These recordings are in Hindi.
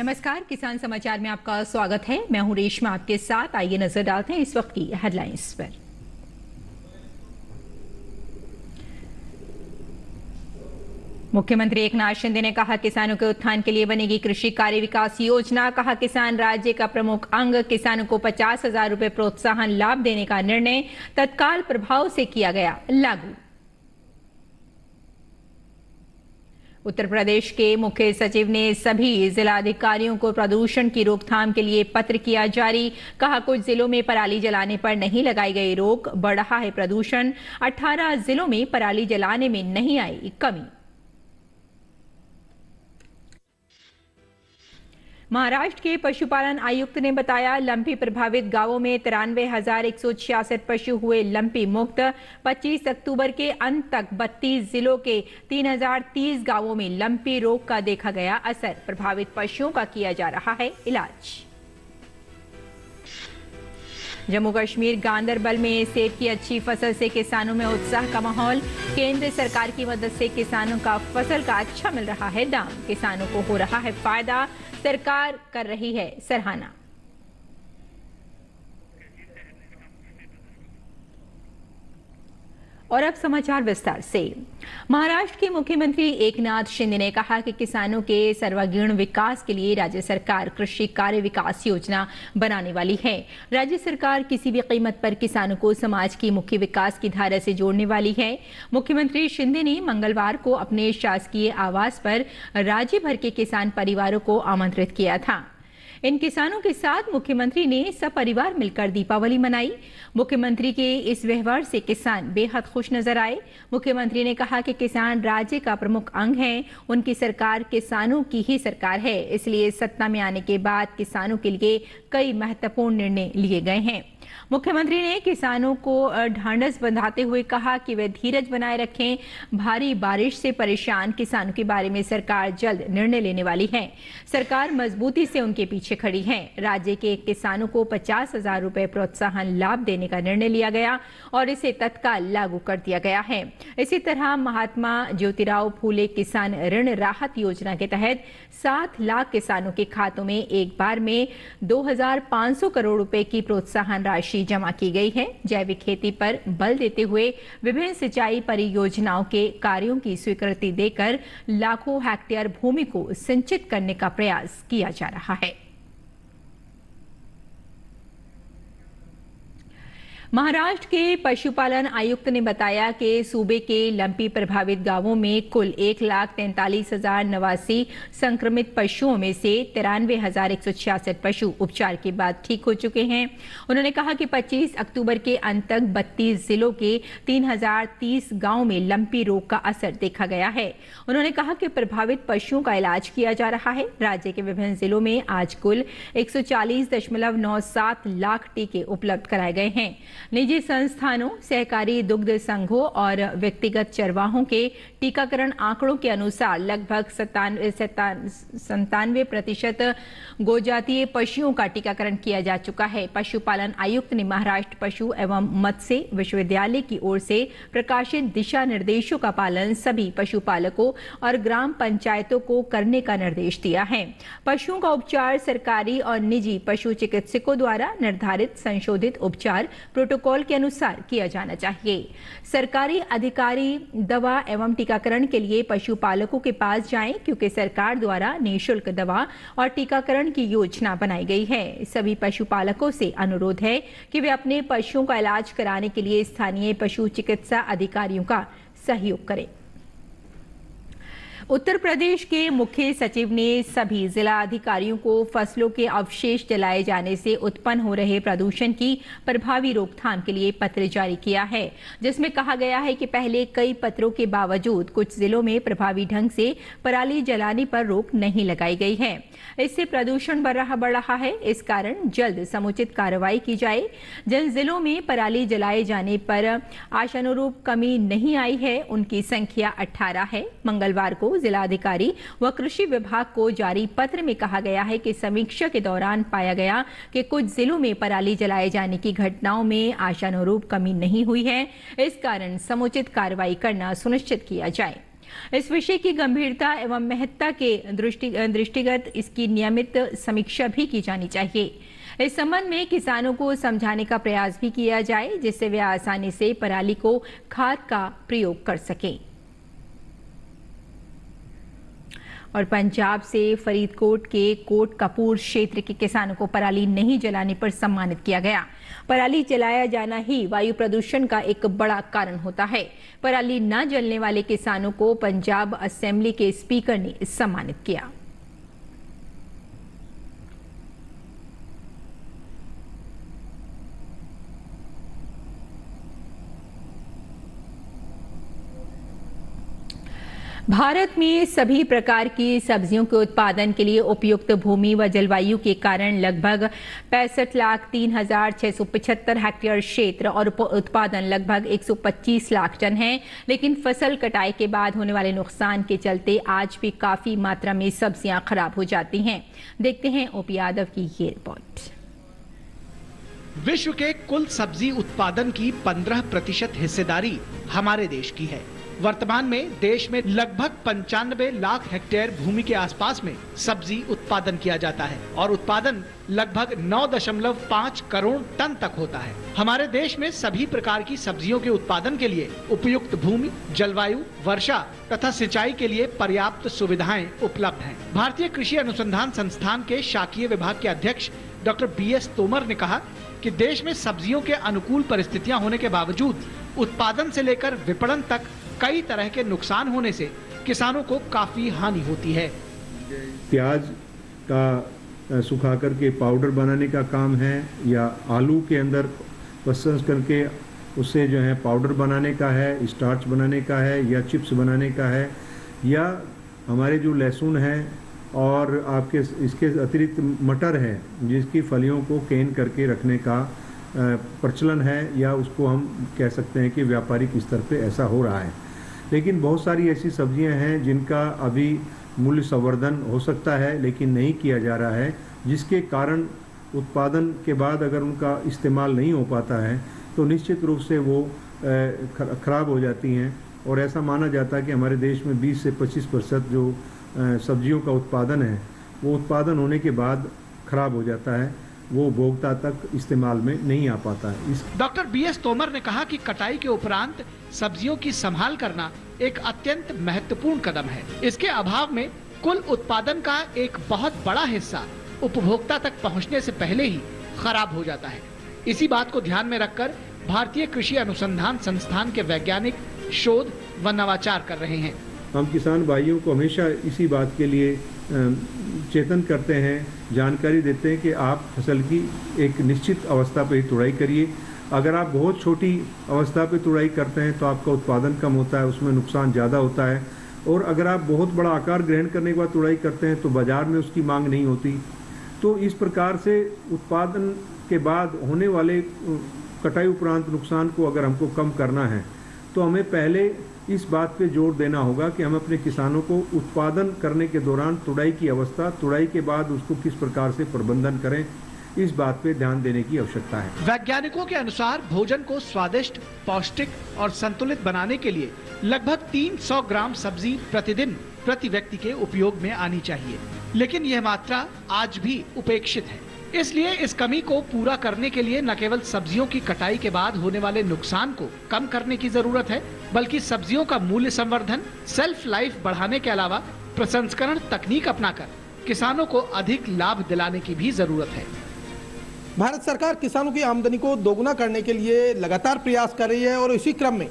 नमस्कार, किसान समाचार में आपका स्वागत है। मैं हूं रेशमा आपके साथ। आइए नजर डालते हैं इस वक्त की हेडलाइंस पर। मुख्यमंत्री एकनाथ शिंदे ने कहा, किसानों के उत्थान के लिए बनेगी कृषि कार्य विकास योजना। कहा, किसान राज्य का प्रमुख अंग। किसानों को 50,000 रुपए प्रोत्साहन लाभ देने का निर्णय तत्काल प्रभाव से किया गया लागू। उत्तर प्रदेश के मुख्य सचिव ने सभी जिलाधिकारियों को प्रदूषण की रोकथाम के लिए पत्र किया जारी। कहा, कुछ जिलों में पराली जलाने पर नहीं लगाई गई रोक, बढ़ रहा है प्रदूषण। 18 जिलों में पराली जलाने में नहीं आई कमी। महाराष्ट्र के पशुपालन आयुक्त ने बताया, लंपी प्रभावित गांवों में 93,166 पशु हुए लंपी मुक्त। 25 अक्टूबर के अंत तक 32 जिलों के 3,030 गांवों में लंपी रोग का देखा गया असर। प्रभावित पशुओं का किया जा रहा है इलाज। जम्मू कश्मीर गांदरबल में सेब की अच्छी फसल से किसानों में उत्साह का माहौल। केंद्र सरकार की मदद से किसानों का फसल का अच्छा मिल रहा है दाम। किसानों को हो रहा है फायदा, सरकार कर रही है सराहना। और अब समाचार विस्तार से। महाराष्ट्र के मुख्यमंत्री एकनाथ शिंदे ने कहा कि किसानों के सर्वांगीण विकास के लिए राज्य सरकार कृषि कार्य विकास योजना बनाने वाली है। राज्य सरकार किसी भी कीमत पर किसानों को समाज की मुख्य विकास की धारा से जोड़ने वाली है। मुख्यमंत्री शिंदे ने मंगलवार को अपने शासकीय आवास पर राज्य भर के किसान परिवारों को आमंत्रित किया था। इन किसानों के साथ मुख्यमंत्री ने सपरिवार मिलकर दीपावली मनाई। मुख्यमंत्री के इस व्यवहार से किसान बेहद खुश नजर आए। मुख्यमंत्री ने कहा कि किसान राज्य का प्रमुख अंग है। उनकी सरकार किसानों की ही सरकार है, इसलिए सत्ता में आने के बाद किसानों के लिए कई महत्वपूर्ण निर्णय लिए गए हैं। मुख्यमंत्री ने किसानों को ढांढस बंधाते हुए कहा कि वे धीरज बनाए रखें। भारी बारिश से परेशान किसानों के बारे में सरकार जल्द निर्णय लेने वाली है। सरकार मजबूती से उनके पीछे खड़ी है। राज्य के किसानों को 50,000 रुपए प्रोत्साहन लाभ देने का निर्णय लिया गया और इसे तत्काल लागू कर दिया गया है। इसी तरह महात्मा ज्योतिराव फूले किसान ऋण राहत योजना के तहत 7 लाख किसानों के खातों में एक बार में 2,500 करोड़ रुपए की प्रोत्साहन राशि जमा की गई है। जैविक खेती पर बल देते हुए विभिन्न सिंचाई परियोजनाओं के कार्यों की स्वीकृति देकर लाखों हेक्टेयर भूमि को सिंचित करने का प्रयास किया जा रहा है। महाराष्ट्र के पशुपालन आयुक्त ने बताया कि सूबे के लंपी प्रभावित गांवों में कुल 1,43,089 संक्रमित पशुओं में से 93,166 पशु उपचार के बाद ठीक हो चुके हैं। उन्होंने कहा कि 25 अक्टूबर के अंत तक 32 जिलों के 3,030 गांवों में लंपी रोग का असर देखा गया है। उन्होंने कहा कि प्रभावित पशुओं का इलाज किया जा रहा है। राज्य के विभिन्न जिलों में आज कुल 140.97 लाख टीके उपलब्ध कराए गए हैं। निजी संस्थानों, सहकारी दुग्ध संघों और व्यक्तिगत चरवाहों के टीकाकरण आंकड़ों के अनुसार लगभग 97% गोजातीय पशुओं का टीकाकरण किया जा चुका है। पशुपालन आयुक्त ने महाराष्ट्र पशु एवं मत्स्य विश्वविद्यालय की ओर से प्रकाशित दिशा निर्देशों का पालन सभी पशुपालकों और ग्राम पंचायतों को करने का निर्देश दिया है। पशुओं का उपचार सरकारी और निजी पशु चिकित्सकों द्वारा निर्धारित संशोधित उपचार प्रोटोकॉल के अनुसार किया जाना चाहिए। सरकारी अधिकारी दवा एवं टीकाकरण के लिए पशुपालकों के पास जाएं, क्योंकि सरकार द्वारा निःशुल्क दवा और टीकाकरण की योजना बनाई गई है। सभी पशुपालकों से अनुरोध है कि वे अपने पशुओं का इलाज कराने के लिए स्थानीय पशु चिकित्सा अधिकारियों का सहयोग करें। उत्तर प्रदेश के मुख्य सचिव ने सभी जिला अधिकारियों को फसलों के अवशेष जलाए जाने से उत्पन्न हो रहे प्रदूषण की प्रभावी रोकथाम के लिए पत्र जारी किया है, जिसमें कहा गया है कि पहले कई पत्रों के बावजूद कुछ जिलों में प्रभावी ढंग से पराली जलाने पर रोक नहीं लगाई गई है। इससे प्रदूषण बढ़ रहा है। इस कारण जल्द समुचित कार्रवाई की जाए। जिन जिलों में पराली जलाए जाने पर आशानुरूप कमी नहीं आई है, उनकी संख्या 18 है। मंगलवार को जिलाधिकारी व कृषि विभाग को जारी पत्र में कहा गया है कि समीक्षा के दौरान पाया गया कि कुछ जिलों में पराली जलाए जाने की घटनाओं में आशानुरूप कमी नहीं हुई है। इस कारण समुचित कार्रवाई करना सुनिश्चित किया जाए। इस विषय की गंभीरता एवं महत्ता के दृष्टिगत इसकी नियमित समीक्षा भी की जानी चाहिए। इस संबंध में किसानों को समझाने का प्रयास भी किया जाए, जिससे वे आसानी से पराली को खाद का प्रयोग कर सकें। और पंजाब से फरीदकोट के कोट कपूर क्षेत्र के किसानों को पराली नहीं जलाने पर सम्मानित किया गया। पराली जलाया जाना ही वायु प्रदूषण का एक बड़ा कारण होता है। पराली न जलने वाले किसानों को पंजाब असेंबली के स्पीकर ने सम्मानित किया। भारत में सभी प्रकार की सब्जियों के उत्पादन के लिए उपयुक्त भूमि व जलवायु के कारण लगभग 65,03,675 हेक्टेयर क्षेत्र और उत्पादन लगभग 125 लाख टन है। लेकिन फसल कटाई के बाद होने वाले नुकसान के चलते आज भी काफी मात्रा में सब्जियां खराब हो जाती हैं। देखते हैं ओपी यादव की ये रिपोर्ट। विश्व के कुल सब्जी उत्पादन की 15% हिस्सेदारी हमारे देश की है। वर्तमान में देश में लगभग 95 लाख हेक्टेयर भूमि के आसपास में सब्जी उत्पादन किया जाता है और उत्पादन लगभग 9.5 करोड़ टन तक होता है। हमारे देश में सभी प्रकार की सब्जियों के उत्पादन के लिए उपयुक्त भूमि, जलवायु, वर्षा तथा सिंचाई के लिए पर्याप्त सुविधाएं उपलब्ध हैं। भारतीय कृषि अनुसंधान संस्थान के शाकीय विभाग के अध्यक्ष डॉक्टर BS तोमर ने कहा कि देश में सब्जियों के अनुकूल परिस्थितियां होने के बावजूद उत्पादन से लेकर विपणन तक कई तरह के नुकसान होने से किसानों को काफी हानि होती है। प्याज का सुखा करके पाउडर बनाने का काम है, या आलू के अंदर प्रोसेस करके उससे जो है पाउडर बनाने का है, स्टार्च बनाने का है, या चिप्स बनाने का है, या हमारे जो लहसुन है और आपके इसके अतिरिक्त मटर है जिसकी फलियों को कैन करके रखने का प्रचलन है, या उसको हम कह सकते हैं कि व्यापारिक स्तर पे ऐसा हो रहा है। लेकिन बहुत सारी ऐसी सब्जियां हैं जिनका अभी मूल्य संवर्धन हो सकता है लेकिन नहीं किया जा रहा है, जिसके कारण उत्पादन के बाद अगर उनका इस्तेमाल नहीं हो पाता है तो निश्चित रूप से वो खराब हो जाती हैं। और ऐसा माना जाता है कि हमारे देश में 20 से 25% जो सब्जियों का उत्पादन है वो उत्पादन होने के बाद खराब हो जाता है, वो उपभोक्ता तक इस्तेमाल में नहीं आ पाता है। डॉक्टर BS तोमर ने कहा कि कटाई के उपरांत सब्जियों की संभाल करना एक अत्यंत महत्वपूर्ण कदम है। इसके अभाव में कुल उत्पादन का एक बहुत बड़ा हिस्सा उपभोक्ता तक पहुंचने से पहले ही खराब हो जाता है। इसी बात को ध्यान में रखकर भारतीय कृषि अनुसंधान संस्थान के वैज्ञानिक शोध व नवाचार कर रहे हैं। हम किसान भाइयों को हमेशा इसी बात के लिए चेतन करते हैं, जानकारी देते हैं कि आप फसल की एक निश्चित अवस्था पर ही तुड़ाई करिए। अगर आप बहुत छोटी अवस्था पर तुड़ाई करते हैं तो आपका उत्पादन कम होता है, उसमें नुकसान ज़्यादा होता है। और अगर आप बहुत बड़ा आकार ग्रहण करने के बाद तुड़ाई करते हैं तो बाज़ार में उसकी मांग नहीं होती। तो इस प्रकार से उत्पादन के बाद होने वाले कटाई उपरांत नुकसान को अगर हमको कम करना है तो हमें पहले इस बात पे जोर देना होगा कि हम अपने किसानों को उत्पादन करने के दौरान तुड़ाई की अवस्था, तुड़ाई के बाद उसको किस प्रकार से प्रबंधन करें, इस बात पे ध्यान देने की आवश्यकता है। वैज्ञानिकों के अनुसार भोजन को स्वादिष्ट, पौष्टिक और संतुलित बनाने के लिए लगभग 300 ग्राम सब्जी प्रतिदिन प्रति व्यक्ति के उपयोग में आनी चाहिए, लेकिन यह मात्रा आज भी उपेक्षित है। इसलिए इस कमी को पूरा करने के लिए न केवल सब्जियों की कटाई के बाद होने वाले नुकसान को कम करने की जरूरत है, बल्कि सब्जियों का मूल्य संवर्धन, सेल्फ लाइफ बढ़ाने के अलावा प्रसंस्करण तकनीक अपनाकर किसानों को अधिक लाभ दिलाने की भी जरूरत है। भारत सरकार किसानों की आमदनी को दोगुना करने के लिए लगातार प्रयास कर रही है और इसी क्रम में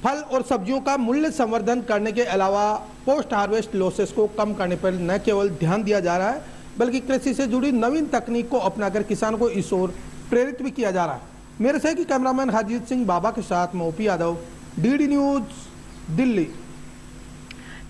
फल और सब्जियों का मूल्य संवर्धन करने के अलावा पोस्ट हार्वेस्ट लॉसेस को कम करने पर न केवल ध्यान दिया जा रहा है बल्कि कृषि से जुड़ी नवीन तकनीक को अपनाकर किसानों को इस ओर प्रेरित भी किया जा रहा है। मेरे सहयोगी कैमरामैन हरजीत सिंह बाबा के साथ मैं OP Yadav, DD news, Delhi.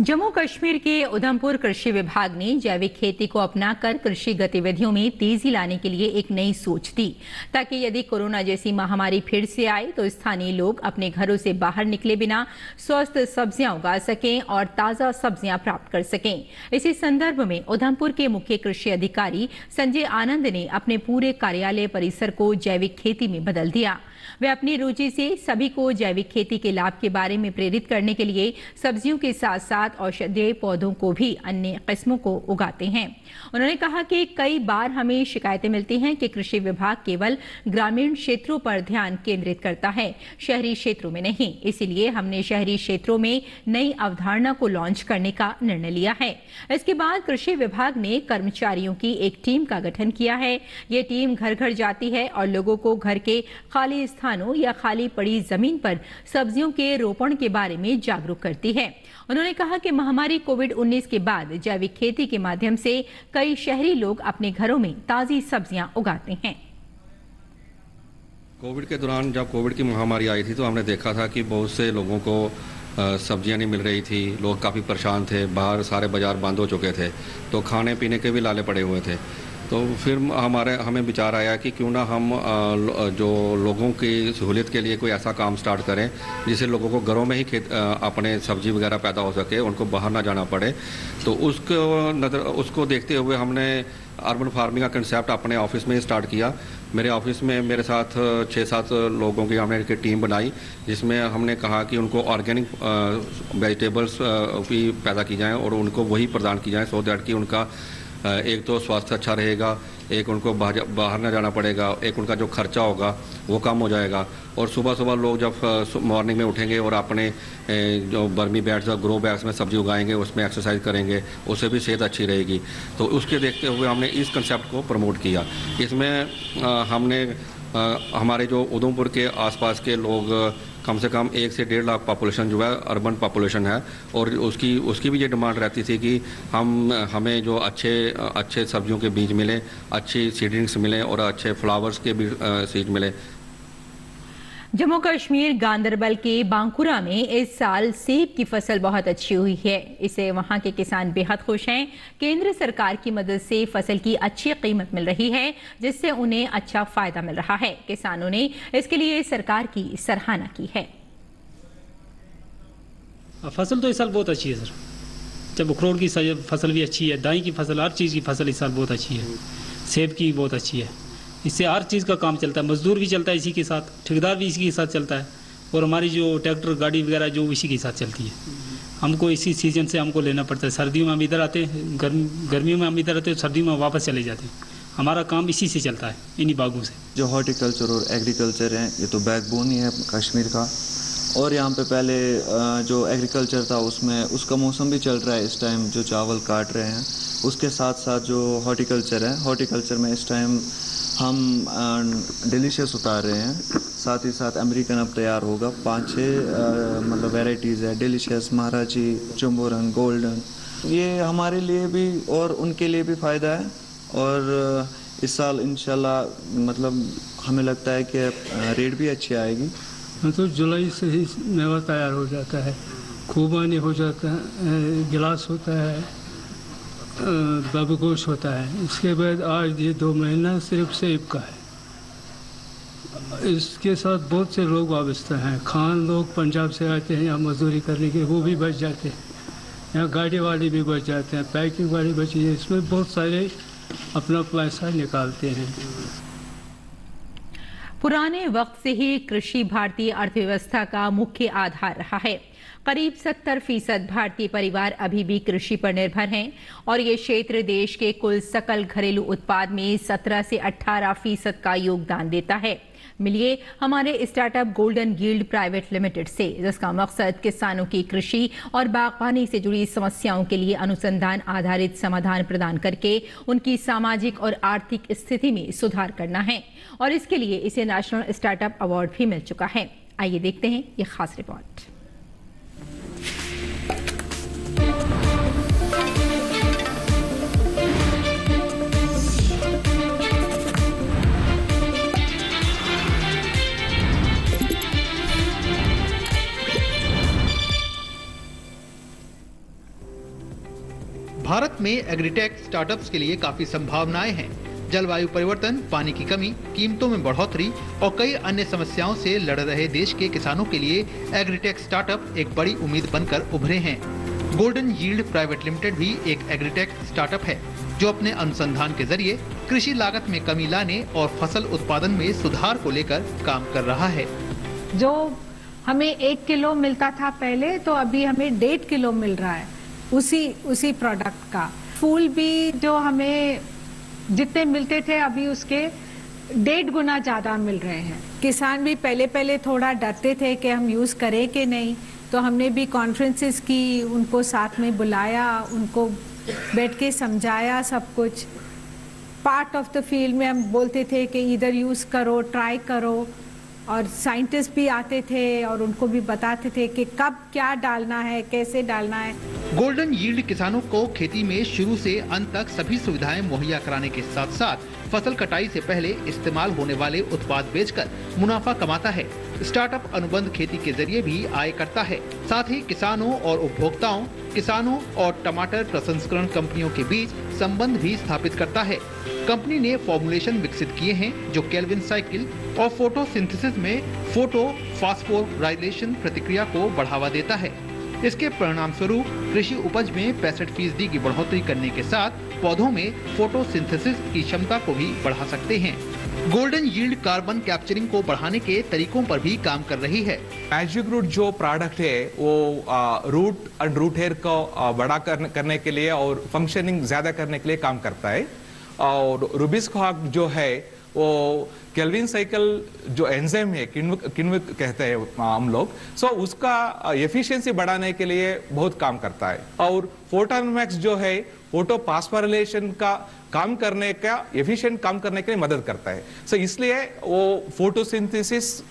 Jammu Kashmir के उधमपुर कृषि विभाग ने जैविक खेती को अपनाकर कृषि गतिविधियों में तेजी लाने के लिए एक नई सोच दी, ताकि यदि कोरोना जैसी महामारी फिर से आए तो स्थानीय लोग अपने घरों से बाहर निकले बिना स्वस्थ सब्जियां उगा सकें और ताजा सब्जियां प्राप्त कर सकें। इसी संदर्भ में उधमपुर के मुख्य कृषि अधिकारी संजय आनंद ने अपने पूरे कार्यालय परिसर को जैविक खेती में बदल दिया। वे अपनी रुचि से सभी को जैविक खेती के लाभ के बारे में प्रेरित करने के लिए सब्जियों के साथ साथ औषधीय पौधों को भी अन्य किस्मों को उगाते हैं। उन्होंने कहा कि कई बार हमें शिकायतें मिलती हैं कि कृषि विभाग केवल ग्रामीण क्षेत्रों पर ध्यान केंद्रित करता है, शहरी क्षेत्रों में नहीं। इसीलिए हमने शहरी क्षेत्रों में नई अवधारणा को लॉन्च करने का निर्णय लिया है। इसके बाद कृषि विभाग ने कर्मचारियों की एक टीम का गठन किया है। ये टीम घर घर जाती है और लोगों को घर के खाली स्थानों या खाली पड़ी जमीन पर सब्जियों के रोपण के बारे में जागरूक करती है। उन्होंने कहा कि महामारी कोविड-19 के बाद जैविक खेती के माध्यम से कई शहरी लोग अपने घरों में ताजी सब्जियां उगाते हैं। कोविड के दौरान जब कोविड की महामारी आई थी तो हमने देखा था कि बहुत से लोगों को सब्जियां नहीं मिल रही थी, लोग काफ़ी परेशान थे, बाहर सारे बाज़ार बंद हो चुके थे, तो खाने पीने के भी लाले पड़े हुए थे। तो फिर हमें विचार आया कि क्यों ना हम जो लोगों की सहूलियत के लिए कोई ऐसा काम स्टार्ट करें जिससे लोगों को घरों में ही अपने सब्जी वगैरह पैदा हो सके, उनको बाहर ना जाना पड़े। तो उसको देखते हुए हमने अर्बन फार्मिंग का कंसेप्ट अपने ऑफिस में स्टार्ट किया। मेरे ऑफिस में मेरे साथ 6-7 लोगों की हमने एक टीम बनाई, जिसमें हमने कहा कि उनको ऑर्गेनिक वेजिटेबल्स भी पैदा की जाएँ और उनको वही प्रदान की जाए, सो दैट कि उनका एक तो स्वास्थ्य अच्छा रहेगा, एक उनको बाहर ना जाना पड़ेगा, एक उनका जो खर्चा होगा वो कम हो जाएगा। और सुबह सुबह लोग जब मॉर्निंग में उठेंगे और अपने जो बर्मी बैग्स और ग्रो बैग्स में सब्जी उगाएंगे, उसमें एक्सरसाइज करेंगे, उससे भी सेहत अच्छी रहेगी। तो उसके देखते हुए हमने इस कंसेप्ट को प्रमोट किया। इसमें हमने हमारे जो उधमपुर के आसपास के लोग कम से कम 1 से 1.5 लाख पॉपुलेशन जो है अर्बन पॉपुलेशन है, और उसकी भी ये डिमांड रहती थी कि हमें जो अच्छे सब्जियों के बीज मिले, अच्छी सीडलिंग्स मिले और अच्छे फ्लावर्स के भी सीड मिले। जम्मू कश्मीर गांदरबल के बांकुरा में इस साल सेब की फसल बहुत अच्छी हुई है। इससे वहां के किसान बेहद खुश हैं। केंद्र सरकार की मदद से फसल की अच्छी कीमत मिल रही है, जिससे उन्हें अच्छा फायदा मिल रहा है। किसानों ने इसके लिए सरकार की सराहना की है। फसल तो इस साल बहुत अच्छी है सर। जब अखरोट की फसल भी अच्छी है, दाई की फसल, हर चीज़ की फसल इस साल बहुत अच्छी है। सेब की बहुत अच्छी है। इससे हर चीज़ का काम चलता है, मजदूर भी चलता है इसी के साथ, ठेकेदार भी इसी के साथ चलता है, और हमारी जो ट्रैक्टर गाड़ी वगैरह जो इसी के साथ चलती है। हमको इसी सीजन से हमको लेना पड़ता है। सर्दियों में हम इधर आते हैं, गर्मियों में हम इधर आते हैं, सर्दियों में वापस चले जाते हैं। हमारा काम इसी से चलता है, इन्हीं बागों से। जो हॉर्टिकल्चर और एग्रीकल्चर है, ये तो बैकबोन ही है कश्मीर का। और यहाँ पे पहले जो एग्रीकल्चर था उसका मौसम भी चल रहा है इस टाइम, जो चावल काट रहे हैं। उसके साथ साथ जो हॉर्टिकल्चर है, हॉर्टिकल्चर में इस टाइम हम डिलीशियस उतार रहे हैं, साथ ही साथ अमेरिकन अब तैयार होगा। 5-6 मतलब वेराइटीज़ है, डिलीशियस, महाराजी, चुम्बोरंग, गोल्डन। ये हमारे लिए भी और उनके लिए भी फ़ायदा है। और इस साल इंशाल्लाह मतलब हमें लगता है कि रेट भी अच्छी आएगी। तो जुलाई से ही मेवा तैयार हो जाता है, खूबानी हो जाता है, गिलास होता है, बबगोश होता है। इसके बाद आज ये 2 महीना सिर्फ सेब का है। इसके साथ बहुत से लोग वाबस्ता हैं। खान लोग पंजाब से आते हैं यहाँ मजदूरी करने के, वो भी बच जाते हैं। यहाँ गाड़ी वाले भी बच जाते हैं, पैकिंग वाली बची है। इसमें बहुत सारे अपना पैसा निकालते हैं। पुराने वक्त से ही कृषि भारतीय अर्थव्यवस्था का मुख्य आधार रहा है। करीब 70% भारतीय परिवार अभी भी कृषि पर निर्भर हैं और ये क्षेत्र देश के कुल सकल घरेलू उत्पाद में 17 से 18% का योगदान देता है। मिलिए हमारे startup golden yield private limited से, जिसका मकसद किसानों की कृषि और बागवानी से जुड़ी समस्याओं के लिए अनुसंधान आधारित समाधान प्रदान करके उनकी सामाजिक और आर्थिक स्थिति में सुधार करना है, और इसके लिए इसे नेशनल स्टार्टअप अवार्ड भी मिल चुका है। आइए देखते हैं ये खास रिपोर्ट। भारत में एग्रीटेक स्टार्टअप्स के लिए काफी संभावनाएं हैं। जलवायु परिवर्तन, पानी की कमी, कीमतों में बढ़ोतरी और कई अन्य समस्याओं से लड़ रहे देश के किसानों के लिए एग्रीटेक स्टार्टअप एक बड़ी उम्मीद बनकर उभरे हैं। गोल्डन यील्ड प्राइवेट लिमिटेड भी एक एग्रीटेक स्टार्टअप है। जो अपने अनुसंधान के जरिए कृषि लागत में कमी लाने और फसल उत्पादन में सुधार को लेकर काम कर रहा है। जो हमें 1 किलो मिलता था पहले, तो अभी हमें 1.5 किलो मिल रहा है उसी प्रोडक्ट का। फूल भी जो हमें जितने मिलते थे अभी उसके 1.5 गुना ज्यादा मिल रहे हैं। किसान भी पहले थोड़ा डरते थे कि हम यूज करें कि नहीं, तो हमने भी कॉन्फ्रेंसेस की, उनको साथ में बुलाया, उनको बैठ के समझाया सब कुछ। पार्ट ऑफ द फील्ड में हम बोलते थे कि इधर यूज करो, ट्राई करो, और साइंटिस्ट भी आते थे और उनको भी बताते थे कि कब क्या डालना है, कैसे डालना है। गोल्डन यील्ड किसानों को खेती में शुरू से अंत तक सभी सुविधाएं मुहैया कराने के साथ साथ फसल कटाई से पहले इस्तेमाल होने वाले उत्पाद बेचकर मुनाफा कमाता है। स्टार्टअप अनुबंध खेती के जरिए भी आय करता है। साथ ही किसानों और उपभोक्ताओं, किसानों और टमाटर प्रसंस्करण कंपनियों के बीच संबंध भी स्थापित करता है। कंपनी ने फॉर्मुलेशन विकसित किए हैं जो केल्विन साइकिल और फोटोसिंथेसिस में फोटो फास्फोराइलेशन प्रतिक्रिया को बढ़ावा देता है। इसके परिणाम स्वरूप कृषि उपज में 65% की बढ़ोतरी करने के साथ पौधों में फोटोसिंथेसिस की क्षमता को भी बढ़ा सकते हैं। गोल्डन यील्ड कार्बन कैप्चरिंग को बढ़ाने के तरीकों पर भी काम कर रही है। मैजिक रूट जो प्रोडक्ट है वो रूट एंड रूट हेयर को बड़ा करने के लिए और फंक्शनिंग ज्यादा करने के लिए काम करता है। और रूबिस्क हॉग जो है वो केल्विन साइकिल जो एंजाइम है, किण्विक कहते हैं हम लोग, सो उसका एफिशिएंसी बढ़ाने के लिए बहुत काम करता है। और फोटोनमैक्स जो है फोटो फास्फोराइलेशन का काम करने का एफिशिएंट काम करने के लिए मदद करता है। सो इसलिए वो फोटोसिंथेसिस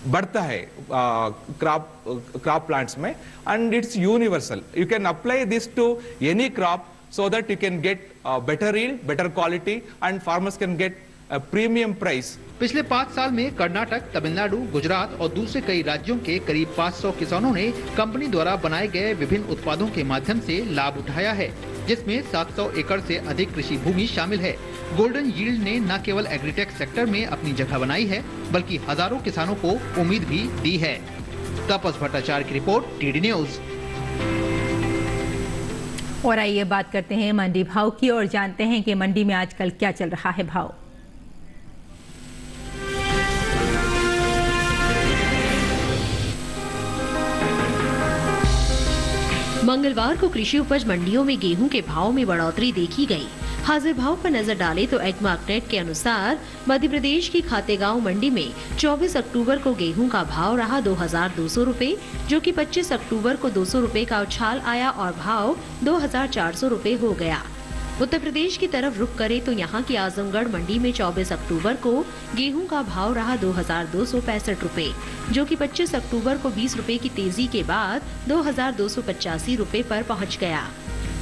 बढ़ता है क्रॉप प्लांट्स में, and it's universal. You can apply this to any crop so that you can get better yield, better quality, and farmers can get a premium price. पिछले 5 साल में कर्नाटक, तमिलनाडु, गुजरात और दूसरे कई राज्यों के करीब 500 किसानों ने कंपनी द्वारा बनाए गए विभिन्न उत्पादों के माध्यम से लाभ उठाया है, जिसमें 700 एकड़ से अधिक कृषि भूमि शामिल है। गोल्डन यील्ड ने न केवल एग्रीटेक सेक्टर में अपनी जगह बनाई है, बल्कि हजारों किसानों को उम्मीद भी दी है। तापस भट्टाचार्य की रिपोर्ट, टीडी न्यूज। और आइए बात करते हैं मंडी भाव की और जानते हैं कि मंडी में आजकल क्या चल रहा है भाव। मंगलवार को कृषि उपज मंडियों में गेहूं के भाव में बढ़ोतरी देखी गई। हाजिर भाव पर नजर डालें तो एग्मार्कनेट के अनुसार मध्य प्रदेश की खातेगांव मंडी में 24 अक्टूबर को गेहूं का भाव रहा 2200 रुपए, जो कि 25 अक्टूबर को 200 रुपए का उछाल आया और भाव 2400 रुपए हो गया। उत्तर प्रदेश की तरफ रुख करें तो यहाँ की आजमगढ़ मंडी में 24 अक्टूबर को गेहूं का भाव रहा 2265 रुपए, जो कि 25 अक्टूबर को 20 रुपए की तेजी के बाद 2285 रुपए पर पहुँच गया।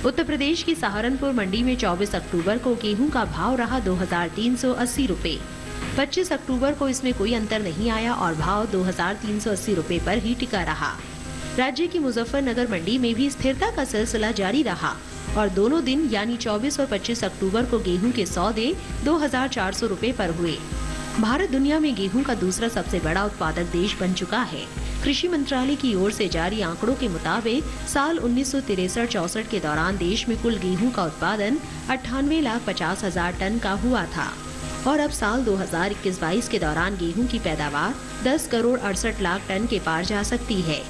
उत्तर प्रदेश की सहारनपुर मंडी में 24 अक्टूबर को गेहूं का भाव रहा 2380 रुपए। 25 अक्टूबर को इसमें कोई अंतर नहीं आया और भाव 2380 रुपए पर ही टिका रहा। राज्य की मुजफ्फरनगर मंडी में भी स्थिरता का सिलसिला जारी रहा और दोनों दिन यानी 24 और 25 अक्टूबर को गेहूं के सौदे 2400 रुपए पर हुए। भारत दुनिया में गेहूं का दूसरा सबसे बड़ा उत्पादक देश बन चुका है। कृषि मंत्रालय की ओर से जारी आंकड़ों के मुताबिक साल 1963-64 के दौरान देश में कुल गेहूं का उत्पादन 98,50,000 टन का हुआ था और अब साल 2021-22 के दौरान गेहूं की पैदावार 10 करोड़ 68 लाख टन के पार जा सकती है।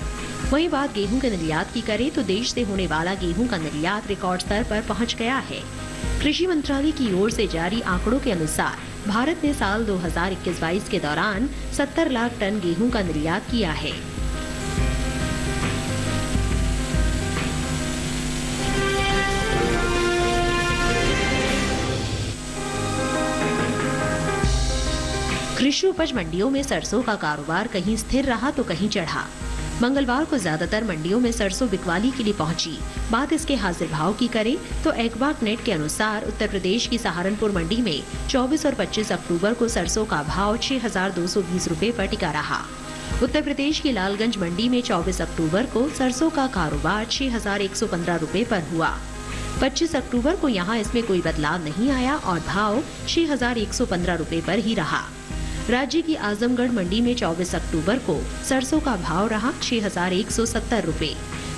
वहीं बात गेहूं के निर्यात की करें तो देश से होने वाला गेहूं का निर्यात रिकॉर्ड स्तर पर पहुंच गया है। कृषि मंत्रालय की ओर से जारी आंकड़ों के अनुसार भारत ने साल 2021-22 के दौरान 70 लाख टन गेहूं का निर्यात किया है। कृषि उपज मंडियों में सरसों का कारोबार कहीं स्थिर रहा तो कहीं चढ़ा। मंगलवार को ज्यादातर मंडियों में सरसों बिकवाली के लिए पहुंची। बात इसके हाजिर भाव की करें तो एग्मार्कनेट के अनुसार उत्तर प्रदेश की सहारनपुर मंडी में 24 और 25 अक्टूबर को सरसों का भाव 6220 रुपए पर टिका रहा। उत्तर प्रदेश की लालगंज मंडी में 24 अक्टूबर को सरसों का कारोबार 6115 रुपए पर हुआ। 25 अक्टूबर को यहाँ इसमें कोई बदलाव नहीं आया और भाव 6115 रुपए पर ही रहा। राज्य की आजमगढ़ मंडी में 24 अक्टूबर को सरसों का भाव रहा 6170 रुपए,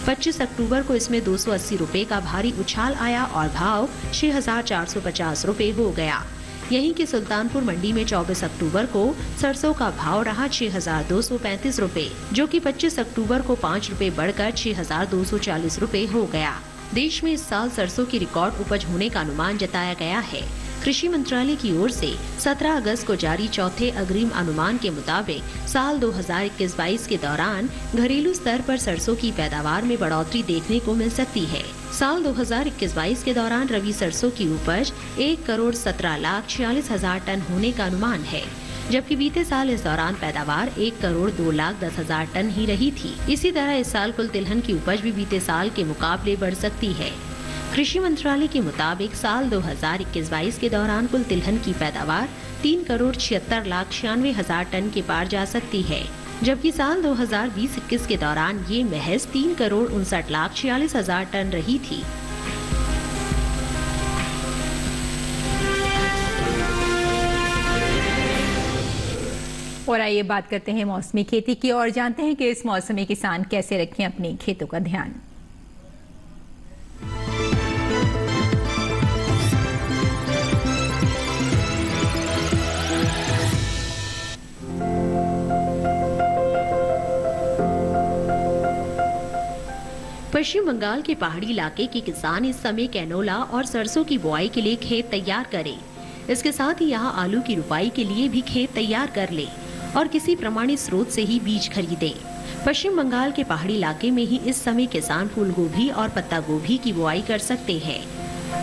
25 अक्टूबर को इसमें 280 रुपए का भारी उछाल आया और भाव 6,450 रुपए हो गया। यहीं की सुल्तानपुर मंडी में 24 अक्टूबर को सरसों का भाव रहा 6,235 रुपए, जो कि 25 अक्टूबर को 5 रुपए बढ़कर 6,240 रुपए हो गया। देश में इस साल सरसों की रिकॉर्ड उपज होने का अनुमान जताया गया है। कृषि मंत्रालय की ओर से 17 अगस्त को जारी चौथे अग्रिम अनुमान के मुताबिक साल 2021-22 के दौरान घरेलू स्तर पर सरसों की पैदावार में बढ़ोतरी देखने को मिल सकती है। साल 2021-22 के दौरान रबी सरसों की उपज 1,17,46,000 टन होने का अनुमान है, जबकि बीते साल इस दौरान पैदावार 1,02,10,000 टन ही रही थी। इसी तरह इस साल कुल तिलहन की उपज भी बीते साल के मुकाबले बढ़ सकती है। कृषि मंत्रालय के मुताबिक साल 2021-22 के दौरान कुल तिलहन की पैदावार 3,76,96,000 टन के पार जा सकती है, जबकि साल 2020-21 के दौरान ये महज 3,59,46,000 टन रही थी। और आइए बात करते हैं मौसमी खेती की और जानते हैं कि इस मौसम में किसान कैसे रखें अपने खेतों का ध्यान। पश्चिम बंगाल के पहाड़ी इलाके के किसान इस समय कैनोला और सरसों की बुआई के लिए खेत तैयार करें। इसके साथ ही यहाँ आलू की रुपाई के लिए भी खेत तैयार कर ले और किसी प्रमाणित स्रोत से ही बीज खरीदे। पश्चिम बंगाल के पहाड़ी इलाके में ही इस समय किसान फूल गोभी और पत्ता गोभी की बुआई कर सकते हैं।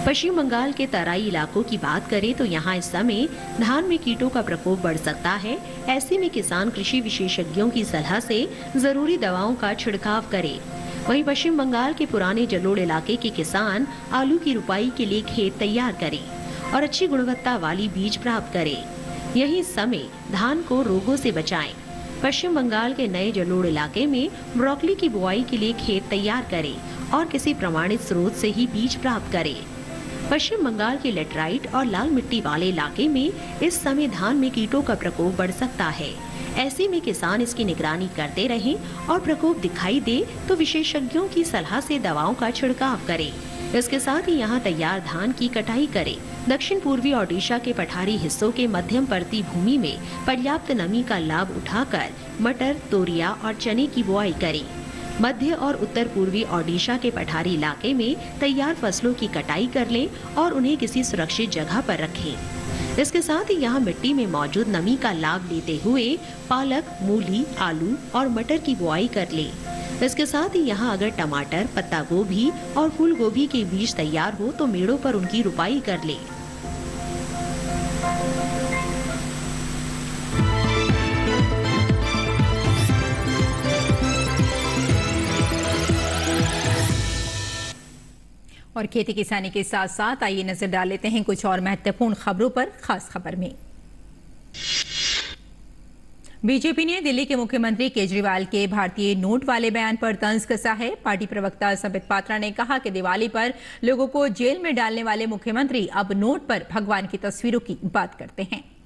पश्चिम बंगाल के तराई इलाकों की बात करें तो यहाँ इस समय धान में कीटों का प्रकोप बढ़ सकता है। ऐसे में किसान कृषि विशेषज्ञों की सलाह से जरूरी दवाओं का छिड़काव करे। वहीं पश्चिम बंगाल के पुराने जलोढ़ इलाके के किसान आलू की रुपाई के लिए खेत तैयार करें और अच्छी गुणवत्ता वाली बीज प्राप्त करें। यही समय धान को रोगों से बचाएं। पश्चिम बंगाल के नए जलोढ़ इलाके में ब्रोकली की बुआई के लिए खेत तैयार करें और किसी प्रमाणित स्रोत से ही बीज प्राप्त करें। पश्चिम बंगाल के लेटराइट और लाल मिट्टी वाले इलाके में इस समय धान में कीटों का प्रकोप बढ़ सकता है। ऐसे में किसान इसकी निगरानी करते रहें और प्रकोप दिखाई दे तो विशेषज्ञों की सलाह से दवाओं का छिड़काव करें। इसके साथ ही यहाँ तैयार धान की कटाई करें। दक्षिण पूर्वी ओडिशा के पठारी हिस्सों के मध्यम पर्वतीय भूमि में पर्याप्त नमी का लाभ उठाकर मटर, तोरिया और चने की बुआई करें। मध्य और उत्तर पूर्वी ओडिशा के पठारी इलाके में तैयार फसलों की कटाई कर लें और उन्हें किसी सुरक्षित जगह पर रखें। इसके साथ ही यहाँ मिट्टी में मौजूद नमी का लाभ लेते हुए पालक, मूली, आलू और मटर की बुआई कर लें। इसके साथ ही यहाँ अगर टमाटर, पत्ता गोभी और फूल गोभी के बीज तैयार हो तो मेड़ों पर उनकी रुपाई कर लें। और खेती किसानी के साथ साथ आइए नजर डाल लेते हैं कुछ और महत्वपूर्ण खबरों पर। खास खबर में बीजेपी ने दिल्ली के मुख्यमंत्री केजरीवाल के भारतीय नोट वाले बयान पर तंज कसा है। पार्टी प्रवक्ता संबित पात्रा ने कहा कि दिवाली पर लोगों को जेल में डालने वाले मुख्यमंत्री अब नोट पर भगवान की तस्वीरों की बात करते हैं।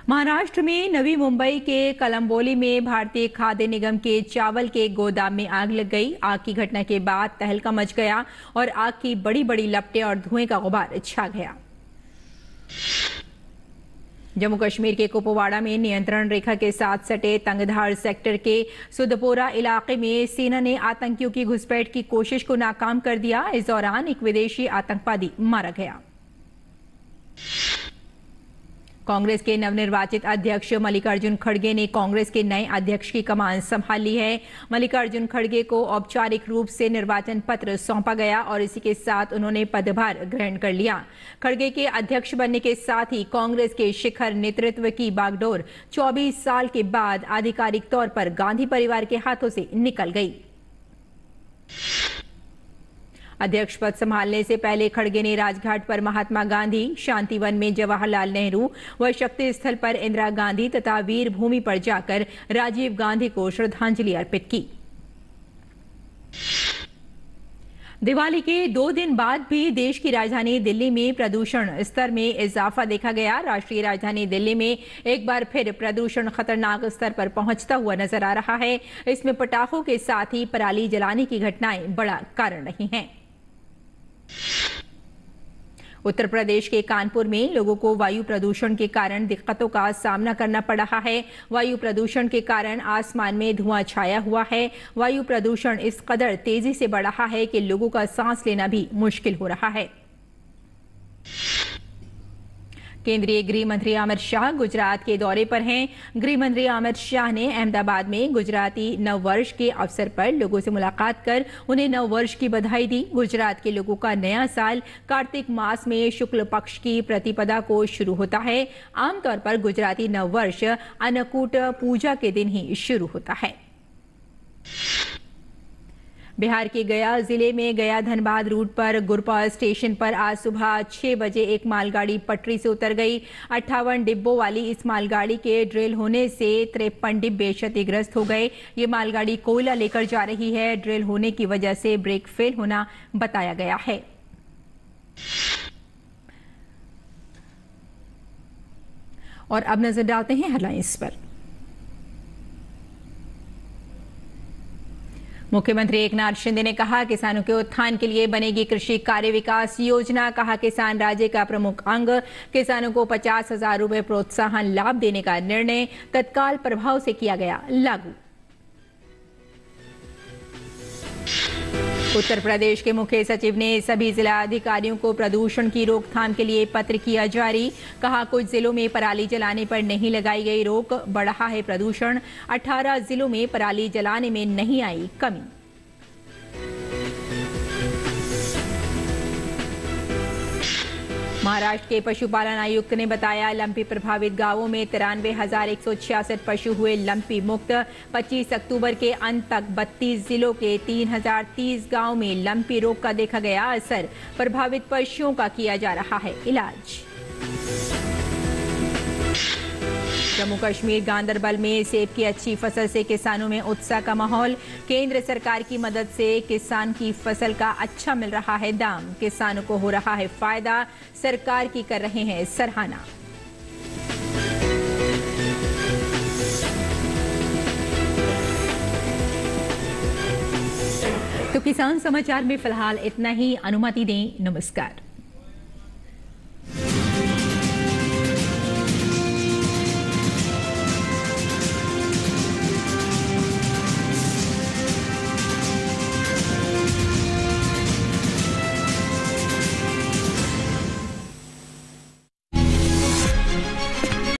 महाराष्ट्र में नवी मुंबई के कलंबोली में भारतीय खाद्य निगम के चावल के गोदाम में आग लग गई। आग की घटना के बाद तहलका मच गया और आग की बड़ी बड़ी लपटें और धुएं का गुबार छा गया। जम्मू कश्मीर के कुपवाड़ा में नियंत्रण रेखा के साथ सटे तंगधार सेक्टर के सुदपोरा इलाके में सेना ने आतंकियों की घुसपैठ की कोशिश को नाकाम कर दिया। इस दौरान एक विदेशी आतंकवादी मारा गया। कांग्रेस के नवनिर्वाचित अध्यक्ष मल्लिकार्जुन खड़गे ने कांग्रेस के नए अध्यक्ष की कमान संभाल ली है। मल्लिकार्जुन खड़गे को औपचारिक रूप से निर्वाचन पत्र सौंपा गया और इसी के साथ उन्होंने पदभार ग्रहण कर लिया। खड़गे के अध्यक्ष बनने के साथ ही कांग्रेस के शिखर नेतृत्व की बागडोर 24 साल के बाद आधिकारिक तौर पर गांधी परिवार के हाथों से निकल गई। अध्यक्ष पद संभालने से पहले खड़गे ने राजघाट पर महात्मा गांधी, शांतिवन में जवाहरलाल नेहरू व शक्ति स्थल पर इंदिरा गांधी तथा वीर भूमि पर जाकर राजीव गांधी को श्रद्धांजलि अर्पित की। दिवाली के 2 दिन बाद भी देश की राजधानी दिल्ली में प्रदूषण स्तर में इजाफा देखा गया। राष्ट्रीय राजधानी दिल्ली में एक बार फिर प्रदूषण खतरनाक स्तर पर पहुंचता हुआ नजर आ रहा है। इसमें पटाखों के साथ ही पराली जलाने की घटनाएं बड़ा कारण रही हैं। उत्तर प्रदेश के कानपुर में लोगों को वायु प्रदूषण के कारण दिक्कतों का सामना करना पड़ रहा है। वायु प्रदूषण के कारण आसमान में धुआं छाया हुआ है। वायु प्रदूषण इस कदर तेजी से बढ़ रहा है कि लोगों का सांस लेना भी मुश्किल हो रहा है। केंद्रीय गृह मंत्री अमित शाह गुजरात के दौरे पर हैं। गृह मंत्री अमित शाह ने अहमदाबाद में गुजराती नव वर्ष के अवसर पर लोगों से मुलाकात कर उन्हें नव वर्ष की बधाई दी। गुजरात के लोगों का नया साल कार्तिक मास में शुक्ल पक्ष की प्रतिपदा को शुरू होता है। आमतौर पर गुजराती नव वर्ष अन्नकूट पूजा के दिन ही शुरू होता है। बिहार के गया जिले में गया धनबाद रूट पर गुरपा स्टेशन पर आज सुबह 6 बजे एक मालगाड़ी पटरी से उतर गई। 58 डिब्बों वाली इस मालगाड़ी के ड्रिल होने से 53 डिब्बे क्षतिग्रस्त हो गए। ये मालगाड़ी कोयला लेकर जा रही है। ड्रिल होने की वजह से ब्रेक फेल होना बताया गया है। और अब नजर डालते हैं हेडलाइंस पर। मुख्यमंत्री एकनाथ शिंदे ने कहा किसानों के उत्थान के लिए बनेगी कृषि कार्य विकास योजना। कहा किसान राज्य का प्रमुख अंग। किसानों को 50,000 रुपए प्रोत्साहन लाभ देने का निर्णय तत्काल प्रभाव से किया गया लागू। उत्तर प्रदेश के मुख्य सचिव ने सभी जिला अधिकारियों को प्रदूषण की रोकथाम के लिए पत्र किया जारी। कहा कुछ जिलों में पराली जलाने पर नहीं लगाई गई रोक, बढ़ा है प्रदूषण। 18 जिलों में पराली जलाने में नहीं आई कमी। महाराष्ट्र के पशुपालन आयुक्त ने बताया लंपी प्रभावित गांवों में 93,166 पशु हुए लंपी मुक्त। 25 अक्टूबर के अंत तक 32 जिलों के 3,030 गांवों में लंपी रोग का देखा गया असर। प्रभावित पशुओं का किया जा रहा है इलाज। जम्मू कश्मीर गांदरबल में सेब की अच्छी फसल से किसानों में उत्साह का माहौल। केंद्र सरकार की मदद से किसान की फसल का अच्छा मिल रहा है दाम। किसानों को हो रहा है फायदा। सरकार की कर रहे हैं सराहना। तो किसान समाचार में फिलहाल इतना ही। अनुमति दें, नमस्कार।